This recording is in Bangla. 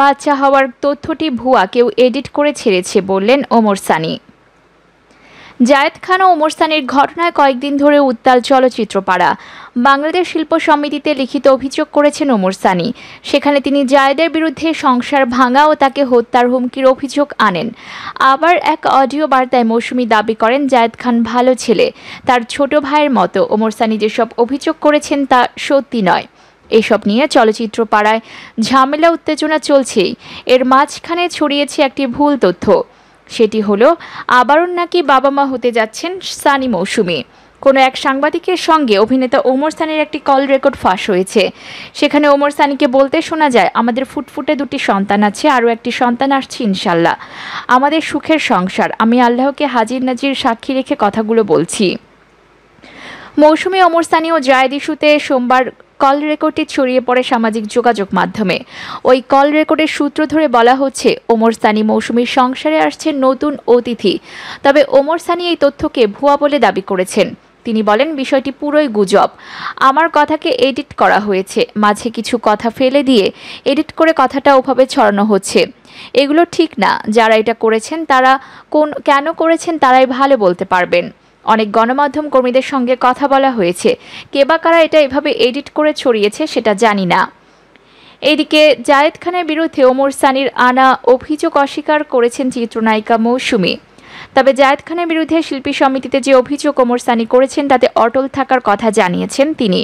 বাচ্চা হওয়ার তথ্যটি ভুয়া, কেউ এডিট করে ছেড়েছে বললেন ওমর সানি। জায়েদ খান ও ওমর সানির ঘটনায় কয়েকদিন ধরে উত্তাল চলচ্চিত্র পাড়া। বাংলাদেশ শিল্প সমিতিতে লিখিত অভিযোগ করেছেন ওমর সানি। সেখানে তিনি জায়েদের বিরুদ্ধে সংসার ভাঙা ও তাকে হত্যার হুমকির অভিযোগ আনেন। আবার এক অডিও বার্তায় মৌসুমী দাবি করেন জায়েদ খান ভালো ছেলে, তার ছোট ভাইয়ের মতো। ওমর সানি যেসব অভিযোগ করেছেন তা সত্যি নয়। এসব নিয়ে চলচ্চিত্র পাড়ায় ঝামেলা উত্তেজনা চলছেই। এর মাঝখানে ছড়িয়েছে একটি ভুল তথ্য। সেটি হলো আবারও নাকি বাবা মা হতে যাচ্ছেন সানি মৌসুমী। কোনো এক সাংবাদিকের সঙ্গে অভিনেতা ওমর সানির একটি কল রেকর্ড ফাঁস হয়েছে। সেখানে ওমর সানিকে বলতে শোনা যায়, আমাদের ফুটফুটে দুটি সন্তান আছে, আরও একটি সন্তান আসছে ইনশাল্লাহ। আমাদের সুখের সংসার, আমি আল্লাহকে হাজির নাজির সাক্ষী রেখে কথাগুলো বলছি। মৌসুমী, ওমর সানি ও জায়েদ ইস্যুতে সোমবার কল রেকর্ডটি ছড়িয়ে পড়ে সামাজিক যোগাযোগ মাধ্যমে। ওই কল রেকর্ডের সূত্র ধরে বলা হচ্ছে, ওমর সানি মৌসুমীর সংসারে আসছেন নতুন অতিথি। তবে ওমর সানি এই তথ্যকে ভুয়া বলে দাবি করেছেন। তিনি বলেন, বিষয়টি পুরোই গুজব। আমার কথাকে এডিট করা হয়েছে, মাঝে কিছু কথা ফেলে দিয়ে এডিট করে কথাটা ওভাবে ছড়ানো হচ্ছে। এগুলো ঠিক না। যারা এটা করেছেন তারা কেন করেছেন তারাই ভালো বলতে পারবেন। অনেক গণমাধ্যম কর্মীদের সঙ্গে কথা বলা হয়েছে, কে বা কারা এটা এভাবে এডিট করে ছড়িয়েছে সেটা জানি না। এদিকে জায়েদ খানের বিরুদ্ধে ওমর সানির আনা অভিযোগ অস্বীকার করেছেন চিত্রনায়িকা মৌসুমী। তবে জায়েদ খানের বিরুদ্ধে শিল্পী সমিতিতে যে অভিযোগ ওমর সানি করেছেন তাতে অটল থাকার কথা জানিয়েছেন তিনি।